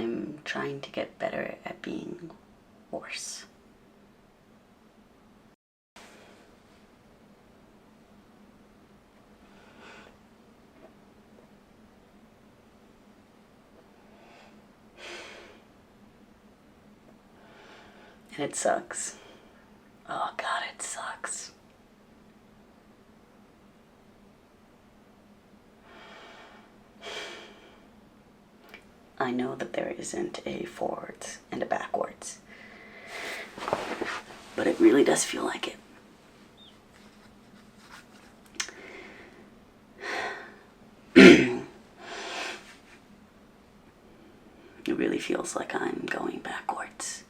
I'm trying to get better at being worse. And it sucks. Oh God, it sucks. I know that there isn't a forwards and a backwards, but it really does feel like it. It really feels like I'm going backwards.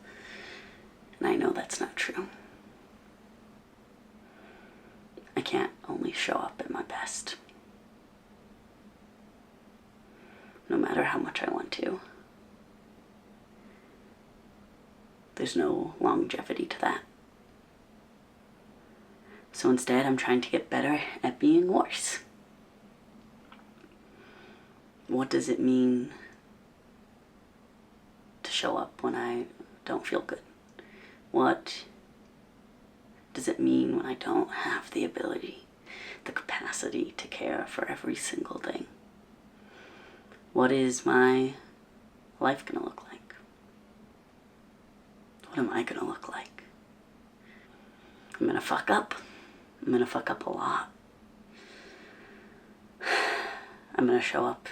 And I know that's not true. I can't only show up at my best, no matter how much I want to. There's no longevity to that. So instead, I'm trying to get better at being worse. What does it mean to show up when I don't feel good? What does it mean when I don't have the ability, the capacity to care for every single thing? What is my life gonna look like? What am I gonna look like? I'm gonna fuck up. I'm gonna fuck up a lot. I'm gonna show up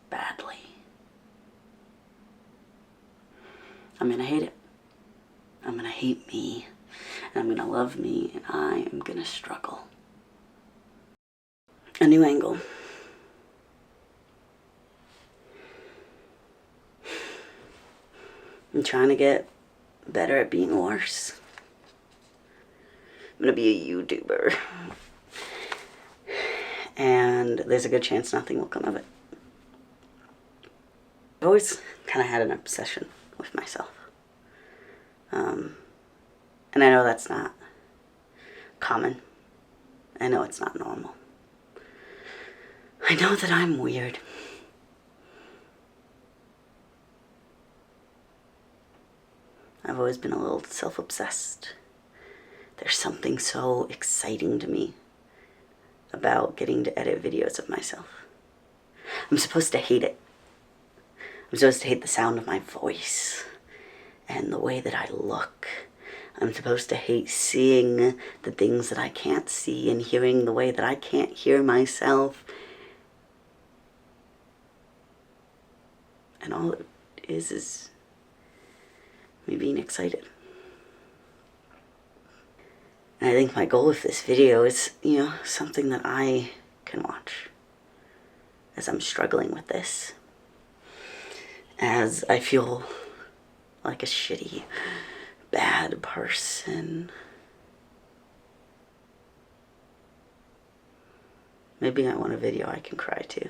badly. I'm gonna hate it. I'm gonna hate me, and I'm gonna love me, and I am gonna struggle. A new angle. I'm trying to get better at being worse. I'm gonna be a YouTuber, and there's a good chance nothing will come of it. I've always kind of had an obsession with myself. And I know that's not common. I know it's not normal. I know that I'm weird. I've always been a little self-obsessed. There's something so exciting to me about getting to edit videos of myself. I'm supposed to hate it. I'm supposed to hate the sound of my voice and the way that I look. I'm supposed to hate seeing the things that I can't see and hearing the way that I can't hear myself. And all it is me being excited. And I think my goal with this video is, something that I can watch as I'm struggling with this. As I feel like a shitty, bad person. Maybe I want a video I can cry to.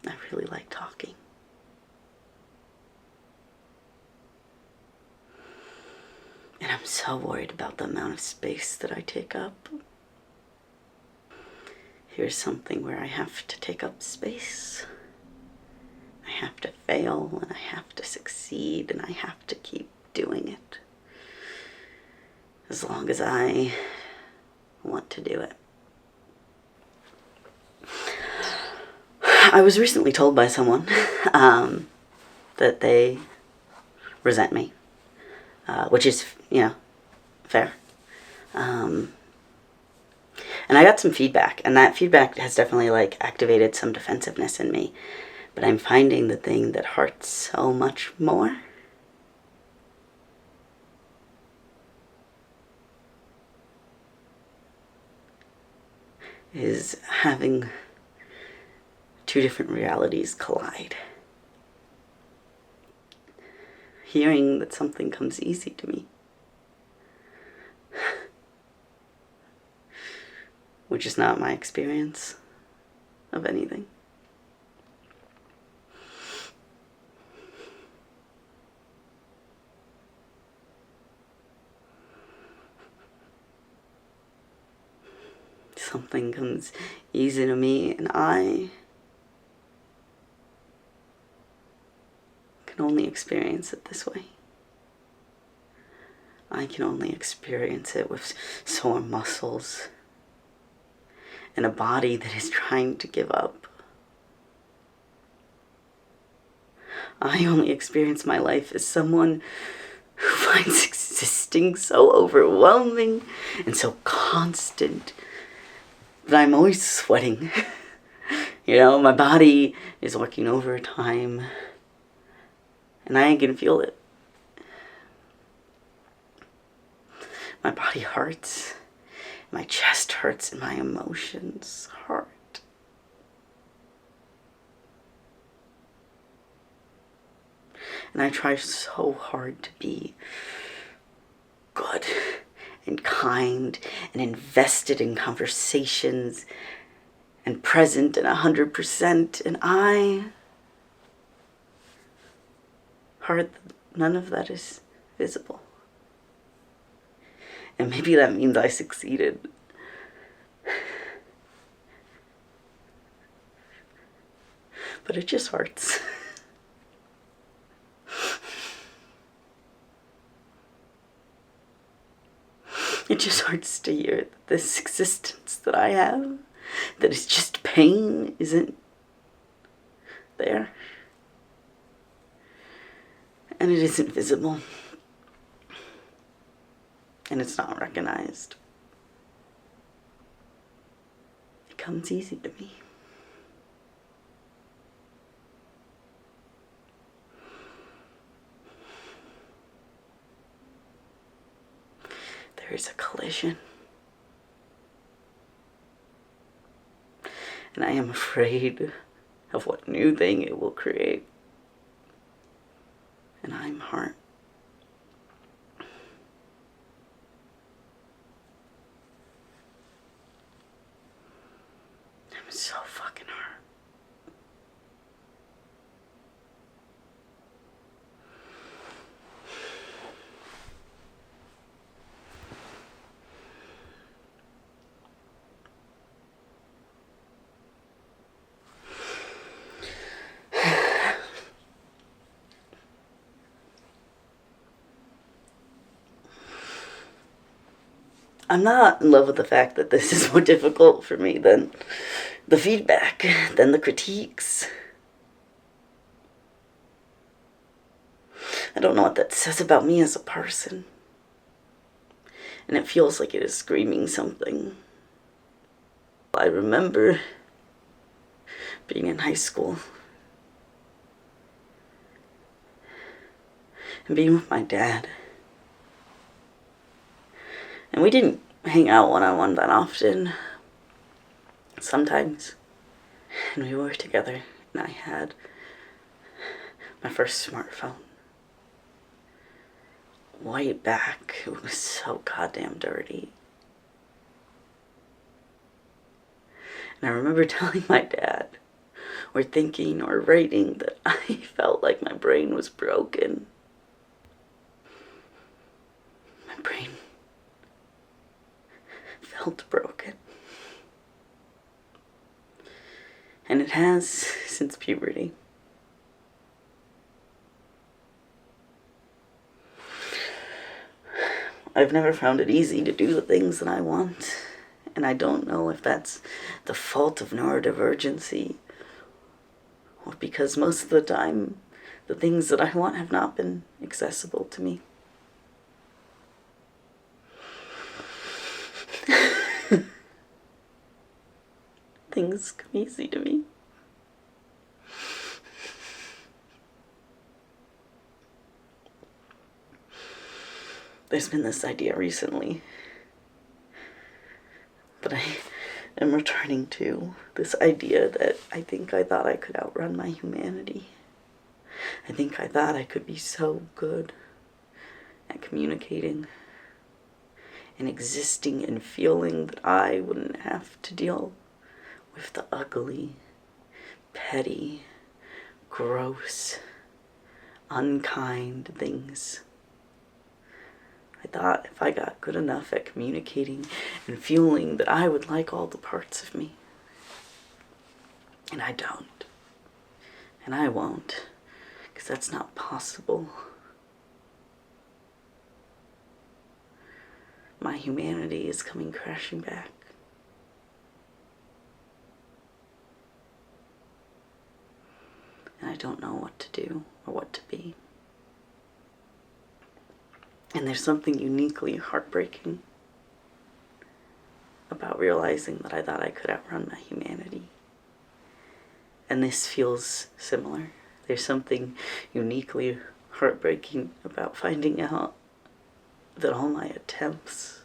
I really like talking. And I'm so worried about the amount of space that I take up. Here's something where I have to take up space. I have to fail, and I have to succeed, and I have to keep doing it. As long as I want to do it. I was recently told by someone that they resent me, which is, fair. And I got some feedback, and that feedback has definitely activated some defensiveness in me. But I'm finding the thing that hurts so much more is having two different realities collide. Hearing that something comes easy to me. Which is not my experience of anything. something comes easy to me, and I can only experience it this way. I can only experience it with sore muscles and a body that is trying to give up. I only experience my life as someone who finds existing so overwhelming and so constant that I'm always sweating. You know, my body is working overtime, and I can feel it. My body hurts, my chest hurts, and my emotions hurt. And I try so hard to be good and kind and invested in conversations and present and 100%. And I heard that none of that is visible. And maybe that means I succeeded. But it just hurts. It just hurts to hear that this existence that I have, that is just pain, isn't there. And it isn't visible. And it's not recognized. It comes easy to me. There is a collision. And I am afraid of what new thing it will create. And I'm hurt. I'm so fucking hurt. I'm not in love with the fact that this is more difficult for me than the feedback, than the critiques. I don't know what that says about me as a person. And it feels like it is screaming something. I remember being in high school and being with my dad. And we didn't hang out one-on-one that often. Sometimes. And we were together, and I had my first smartphone. Way back. It was so goddamn dirty. And I remember telling my dad, or thinking, or writing, that I felt like my brain was broken. My brain felt broken. And it has since puberty. I've never found it easy to do the things that I want. And I don't know if that's the fault of neurodivergency, or because most of the time the things that I want have not been accessible to me. Things come easy to me. There's been this idea recently that I am returning to, this idea that I thought I could outrun my humanity. I thought I could be so good at communicating and existing and feeling that I wouldn't have to deal with the ugly, petty, gross, unkind things I thought if I got good enough at communicating and fueling that I would like all the parts of me. And I don't. And I won't. Because that's not possible. My humanity is coming crashing back. And I don't know what to do or what to be. And there's something uniquely heartbreaking about realizing that I thought I could outrun my humanity. And this feels similar. There's something uniquely heartbreaking about finding out that all my attempts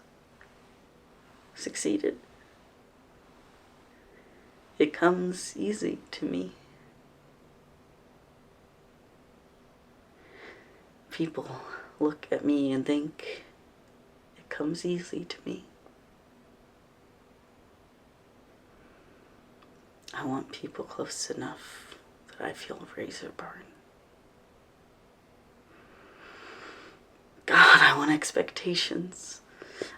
succeeded. It comes easy to me. People look at me and think it comes easy to me. I want people close enough that I feel a razor burn. God, I want expectations.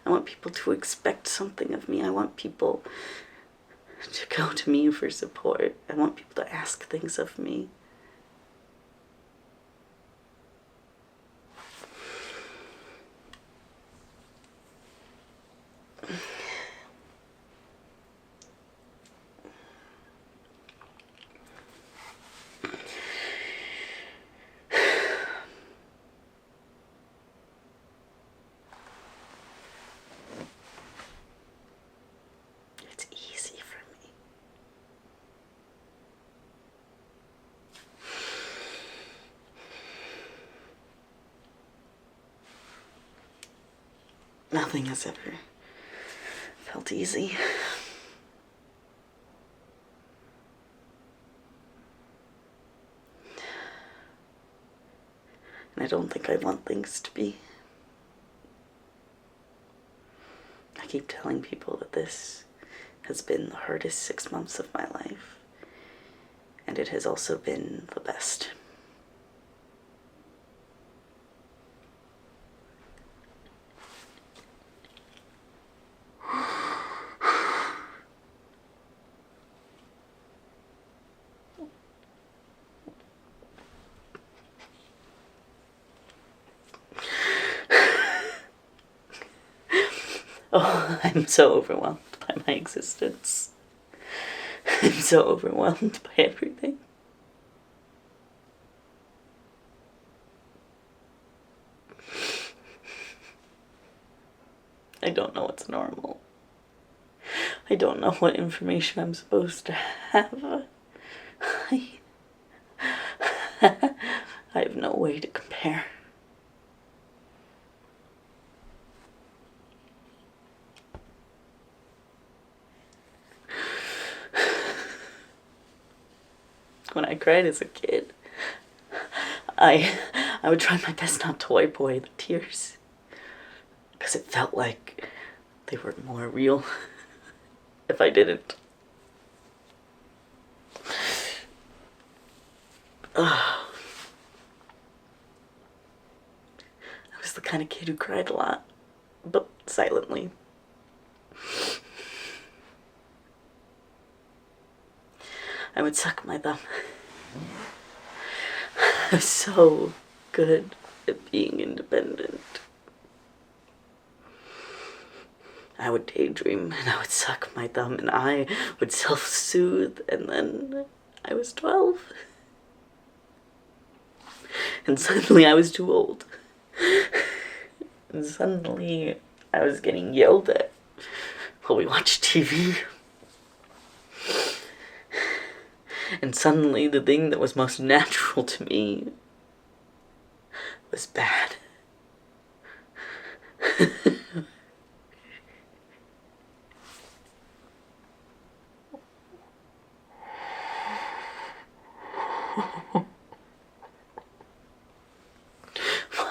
I want people to expect something of me. I want people to go to me for support. I want people to ask things of me. It's easy for me. Nothing has ever felt easy. And I don't think I want things to be. I keep telling people that this has been the hardest 6 months of my life. And it has also been the best. Oh, I'm so overwhelmed by my existence. I'm so overwhelmed by everything. I don't know what's normal. I don't know what information I'm supposed to have. I have no way to compare. When I cried as a kid, I would try my best not to wipe away the tears, because it felt like they were more real if I didn't. I was the kind of kid who cried a lot, but silently. I would suck my thumb. I was so good at being independent. I would daydream and I would suck my thumb and I would self-soothe, and then I was 12. And suddenly I was too old. And suddenly I was getting yelled at while we watched TV. And suddenly the thing that was most natural to me was bad.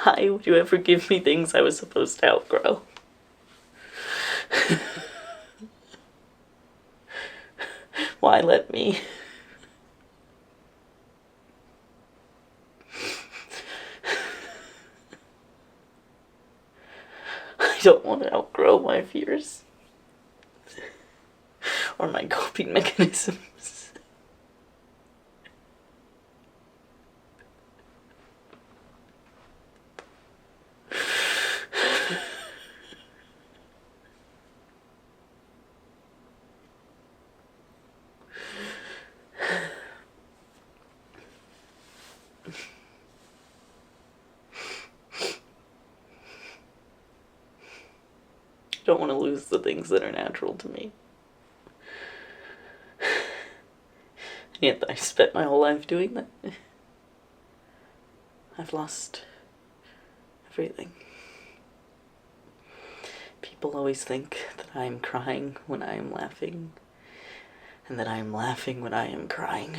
Why would you ever give me things I was supposed to outgrow? Why let me? don't want to outgrow my fears or my coping mechanisms. I don't want to lose the things that are natural to me. And yet I spent my whole life doing that. I've lost everything. People always think that I am crying when I am laughing, and that I am laughing when I am crying.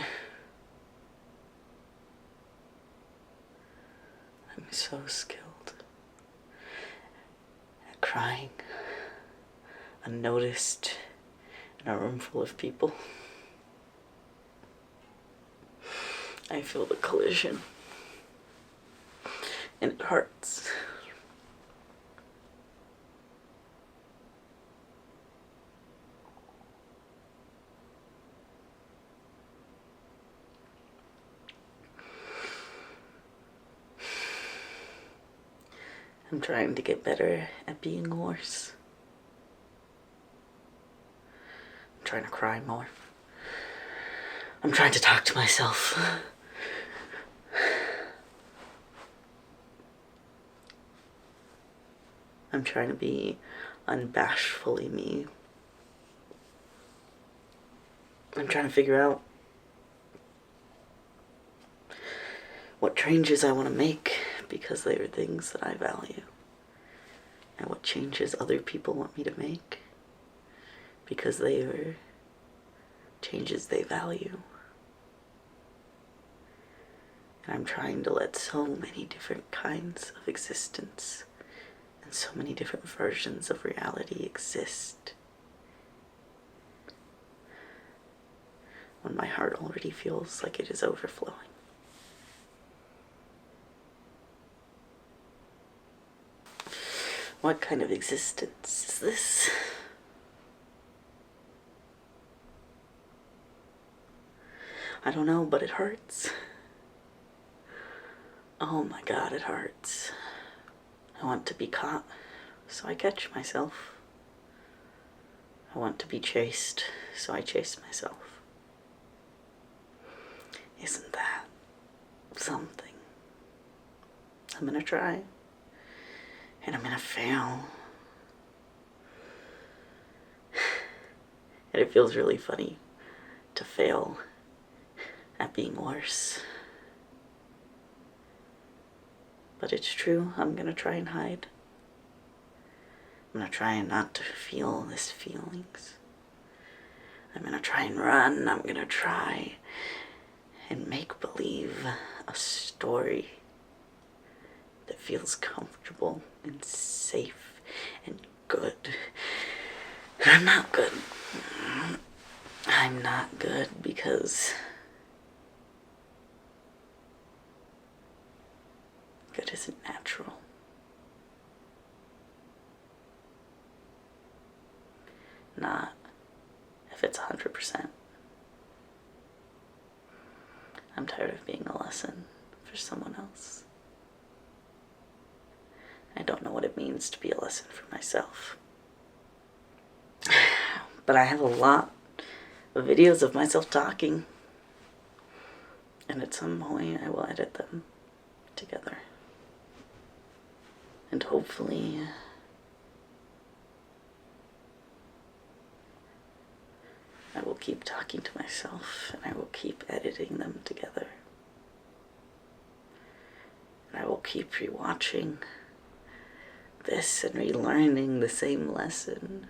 I'm so skilled at crying, unnoticed, in a room full of people. I feel the collision, and it hurts. I'm trying to get better at being worse. I'm trying to cry more. I'm trying to talk to myself. I'm trying to be unbashfully me. I'm trying to figure out what changes I want to make because they are things that I value, and what changes other people want me to make because they are changes they value. And I'm trying to let so many different kinds of existence and so many different versions of reality exist when my heart already feels like it is overflowing. What kind of existence is this? I don't know, but it hurts. Oh my God, it hurts. I want to be caught, so I catch myself. I want to be chased, so I chase myself. Isn't that something? I'm gonna try, and I'm gonna fail. And it feels really funny to fail at being worse. But it's true, I'm gonna try and hide. I'm gonna try and not to feel these feelings. I'm gonna try and run. I'm gonna try and make believe a story that feels comfortable and safe and good. And I'm not good. I'm not good because good isn't natural. Not if it's 100%. I'm tired of being a lesson for someone else. I don't know what it means to be a lesson for myself. But I have a lot of videos of myself talking, and at some point I will edit them together. And hopefully I will keep talking to myself, and I will keep editing them together. And I will keep rewatching this and relearning the same lesson.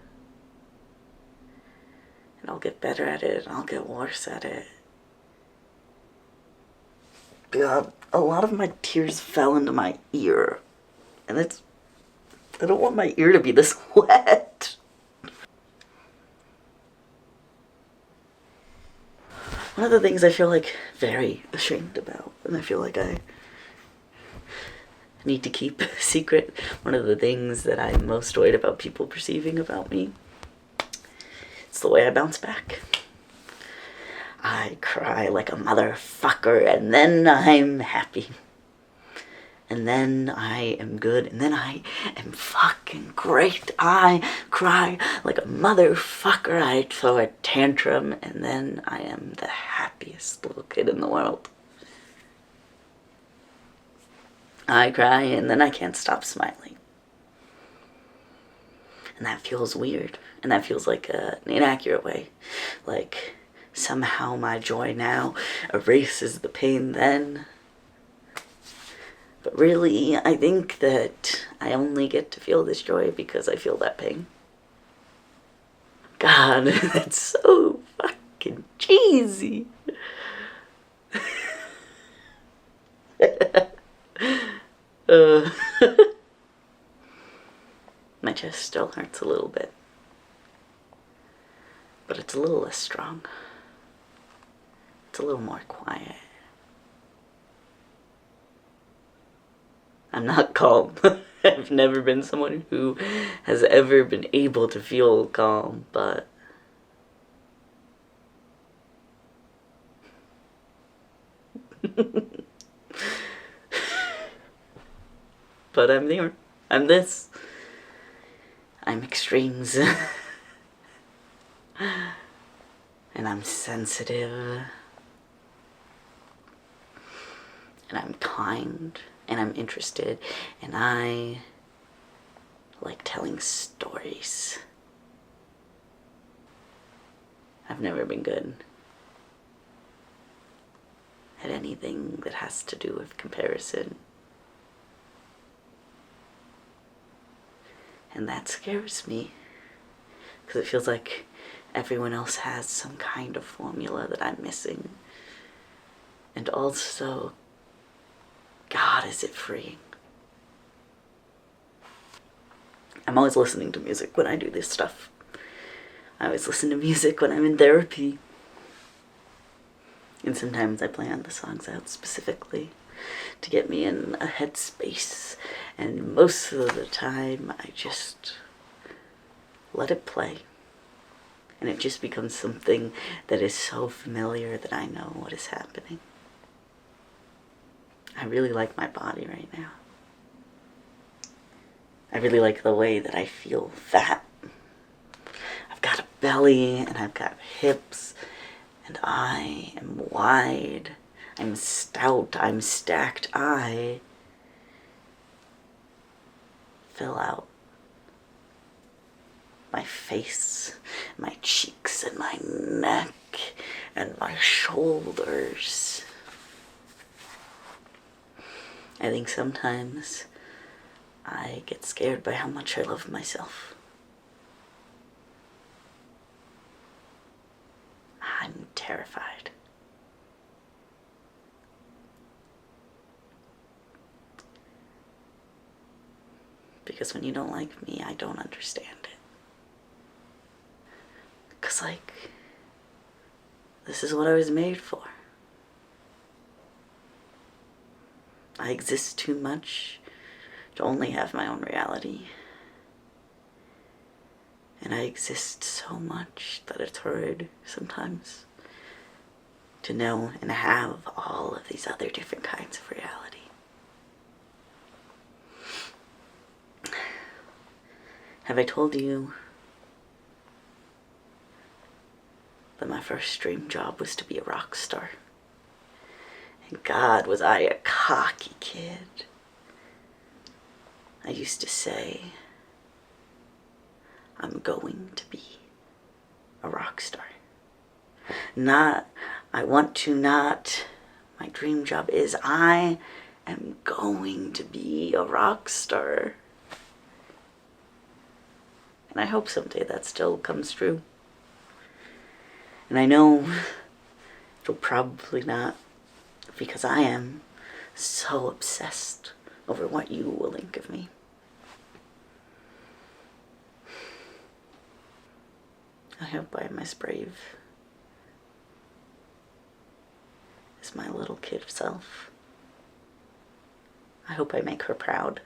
And I'll get better at it, and I'll get worse at it. God, a lot of my tears fell into my ear. And I don't want my ear to be this wet. One of the things I feel like very ashamed about, and I feel like I I need to keep a secret. One of the things that I'm most worried about people perceiving about me, it's the way I bounce back. I cry like a motherfucker, and then I'm happy. And then I am good, and then I am fucking great. I cry like a motherfucker. I throw a tantrum, and then I am the happiest little kid in the world. I cry, and then I can't stop smiling. And that feels weird, and that feels like an inaccurate way. Like, somehow my joy now erases the pain then. But really, I think that I only get to feel this joy because I feel that pain. God, that's so fucking cheesy. My chest still hurts a little bit, but it's a little less strong. It's a little more quiet. I'm not calm. I've never been someone who has ever been able to feel calm, but but I'm there. I'm this. I'm extremes. And I'm sensitive. And I'm kind. And I'm interested. And I like telling stories. I've never been good at anything that has to do with comparison. And that scares me, because it feels like everyone else has some kind of formula that I'm missing. And also, God, is it freeing. I'm always listening to music when I do this stuff. I always listen to music when I'm in therapy. And sometimes I plan the songs out specifically to get me in a headspace. And most of the time, I just let it play. And it just becomes something that is so familiar that I know what is happening. I really like my body right now. I really like the way that I feel fat. I've got a belly and I've got hips and I am wide. I'm stout. I'm stacked. I fill out my face, my cheeks, and my neck, and my shoulders. I think sometimes I get scared by how much I love myself. I'm terrified. Because when you don't like me, I don't understand it. Because, like, this is what I was made for. I exist too much to only have my own reality. And I exist so much that it's hard sometimes to know and have all of these other different kinds of reality. Have I told you that my first dream job was to be a rock star? And God, was I a cocky kid. I used to say, I'm going to be a rock star. Not, I want to, not, my dream job is, I am going to be a rock star. And I hope someday that still comes true. And I know it'll probably not, because I am so obsessed over what you will think of me. I hope I am as brave as my little kid self. I hope I make her proud.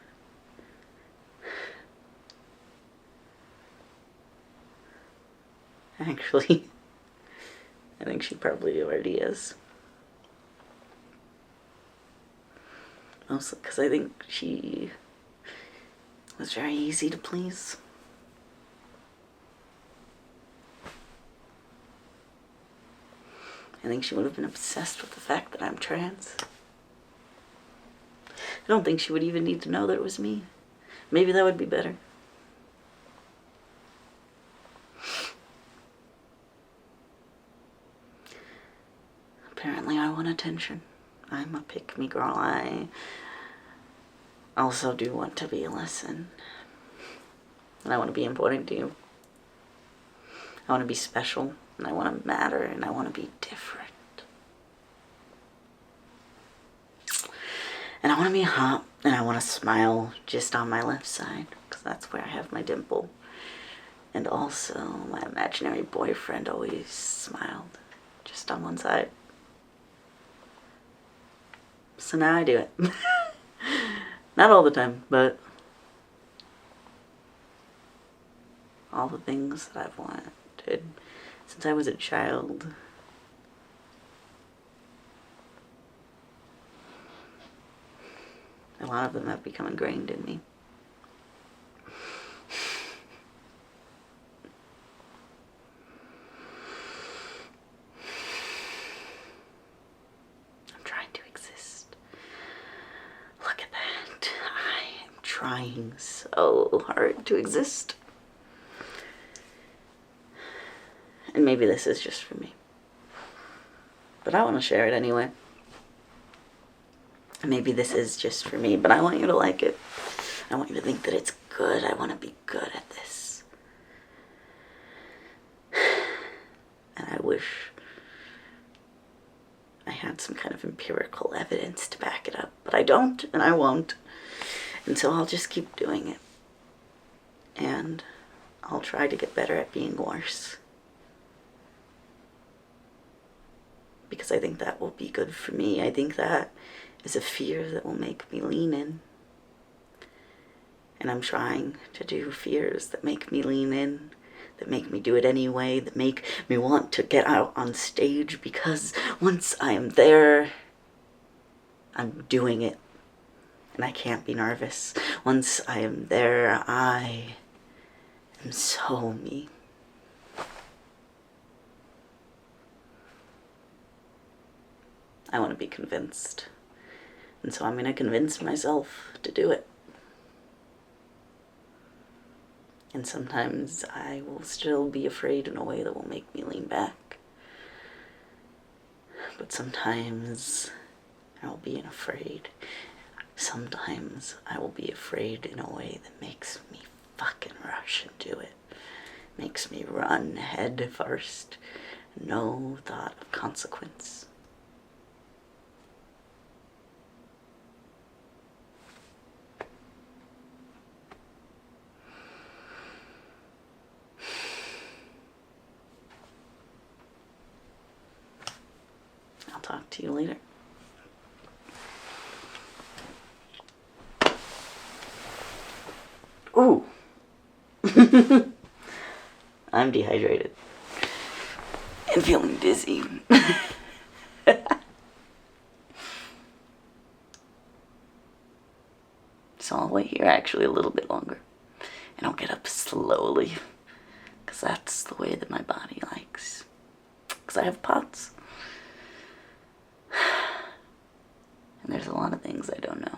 Actually, I think she probably already is. Mostly because I think she was very easy to please. I think she would have been obsessed with the fact that I'm trans. I don't think she would even need to know that it was me. Maybe that would be better. Apparently I want attention. I'm a pick-me girl. I also do want to be a lesson. And I want to be important to you. I want to be special, and I want to matter, and I want to be different. And I want to be hot, and I want to smile just on my left side, because that's where I have my dimple. And also, my imaginary boyfriend always smiled just on one side. So now I do it. Not all the time, but all the things that I've wanted since I was a child. A lot of them have become ingrained in me. I'm trying to exist. Look at that. I am trying so hard to exist. And maybe this is just for me. But I want to share it anyway. Maybe this is just for me, but I want you to like it. I want you to think that it's good. I want to be good at this. And I wish I had some kind of empirical evidence to back it up. But I don't, and I won't. And so I'll just keep doing it. And I'll try to get better at being worse. Because I think that will be good for me. I think that is a fear that will make me lean in. And I'm trying to do fears that make me lean in, that make me do it anyway, that make me want to get out on stage, because once I am there, I'm doing it. And I can't be nervous. Once I am there, I am so me. I want to be convinced. And so I'm going to convince myself to do it. And sometimes I will still be afraid in a way that will make me lean back. But sometimes I will be afraid. Sometimes I will be afraid in a way that makes me fucking rush and do it. Makes me run head first. No thought of consequence. I'll talk to you later. Ooh. I'm dehydrated. And feeling dizzy. So I'll wait here actually a little bit longer. And I'll get up slowly. Because that's the way that my body likes. Because I have POTS. And there's a lot of things I don't know.